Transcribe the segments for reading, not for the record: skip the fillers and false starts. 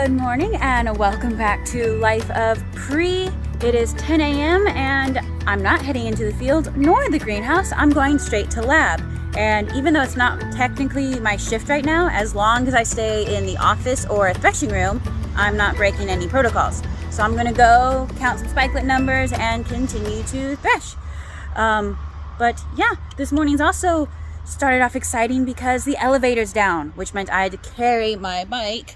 Good morning and welcome back to Life of Pre. It is 10 a.m. and I'm not heading into the field nor the greenhouse. I'm going straight to lab. And even though it's not technically my shift right now, as long as I stay in the office or a threshing room, I'm not breaking any protocols. So I'm gonna go count some spikelet numbers and continue to thresh. But yeah, this morning's also started off exciting because the elevator's down, which meant I had to carry my bike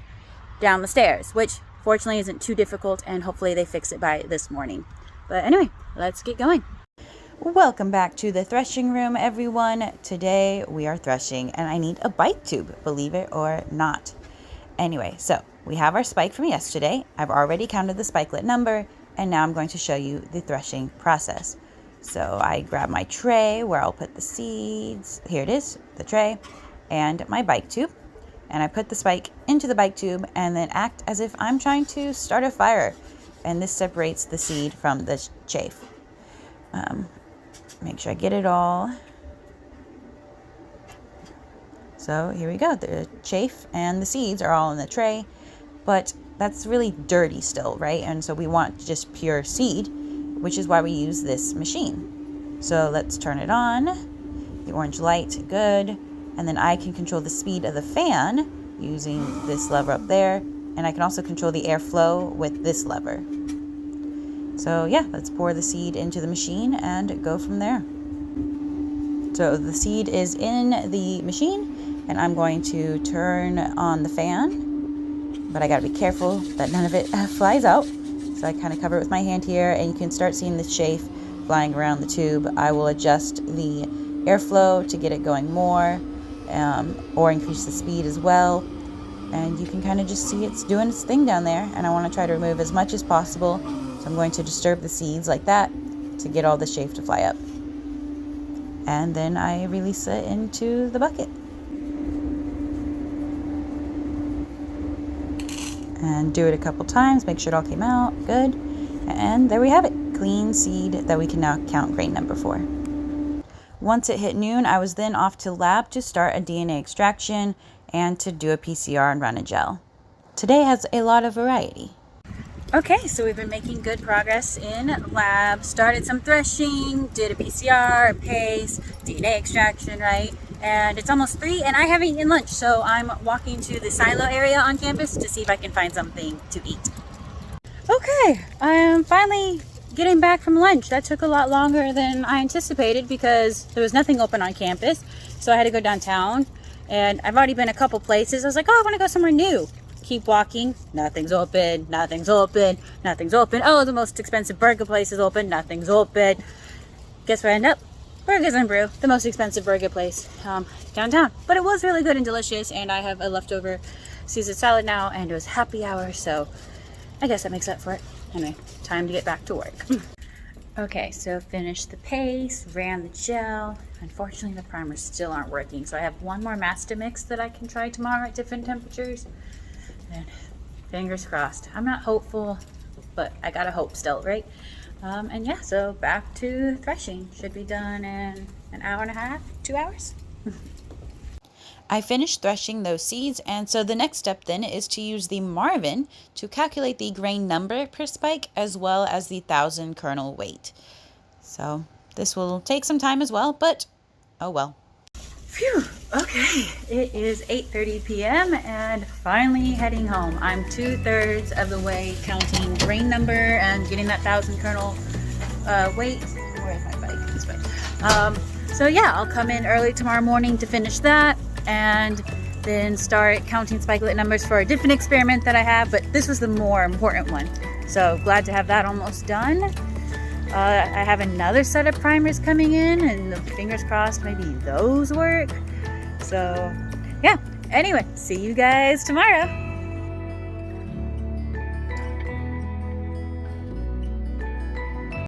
down the stairs, which fortunately isn't too difficult, and hopefully they fix it by this morning. But anyway, let's get going. Welcome back to the threshing room, everyone. Today we are threshing and I need a bike tube, believe it or not. Anyway, so we have our spike from yesterday. I've already counted the spikelet number, and now I'm going to show you the threshing process. So I grab my tray where I'll put the seeds. Here it is, the tray, and my bike tube. And I put the spike into the bike tube and then act as if I'm trying to start a fire. And this separates the seed from the chaff. Make sure I get it all. So here we go. The chaff and the seeds are all in the tray, but that's really dirty still, right? And so we want just pure seed, which is why we use this machine. So let's turn it on. The orange light, good. And then I can control the speed of the fan using this lever up there. And I can also control the airflow with this lever. So yeah, let's pour the seed into the machine and go from there. So the seed is in the machine and I'm going to turn on the fan, but I gotta be careful that none of it flies out. So I kind of cover it with my hand here, and you can start seeing the chaff flying around the tube. I will adjust the airflow to get it going more, or increase the speed as well. And you can kind of just see it's doing its thing down there, and I want to try to remove as much as possible. So I'm going to disturb the seeds like that to get all the chaff to fly up. And then I release it into the bucket. And do it a couple times, make sure it all came out, good. And there we have it, clean seed that we can now count grain number for. Once it hit noon, I was then off to lab to start a DNA extraction and to do a PCR and run a gel. Today has a lot of variety. Okay, so we've been making good progress in lab. Started some threshing, did a PCR, a paste, DNA extraction, right? And it's almost 3 and I haven't eaten lunch, so I'm walking to the silo area on campus to see if I can find something to eat. Okay, I'm finally getting back from lunch. That took a lot longer than I anticipated because there was nothing open on campus, so I had to go downtown. And I've already been a couple places. I was like, oh, I want to go somewhere new. Keep walking, nothing's open, nothing's open, nothing's open. Oh, the most expensive burger place is open, nothing's open. Guess where I end up? Burgers and Brew, the most expensive burger place downtown. But it was really good and delicious, and I have a leftover Caesar salad now, and it was happy hour, so I guess that makes up for it. Anyway, time to get back to work. Okay, so finished the paste, ran the gel. Unfortunately, the primers still aren't working, so I have one more master mix that I can try tomorrow at different temperatures. And fingers crossed. I'm not hopeful, but I gotta hope still, right? And yeah, so back to threshing. Should be done in an hour and a half, 2 hours. I finished threshing those seeds, and so the next step then is to use the Marvin to calculate the grain number per spike as well as the 1,000 kernel weight. So this will take some time as well, but oh well. Phew, okay, it is 8:30 p.m. and finally heading home. I'm 2/3 of the way counting grain number and getting that 1,000 kernel weight. Where's my bike? This way. So yeah, I'll come in early tomorrow morning to finish that and then start counting spikelet numbers for a different experiment that I have, but this was the more important one. So glad to have that almost done. I have another set of primers coming in, and fingers crossed maybe those work. So yeah, anyway, see you guys tomorrow.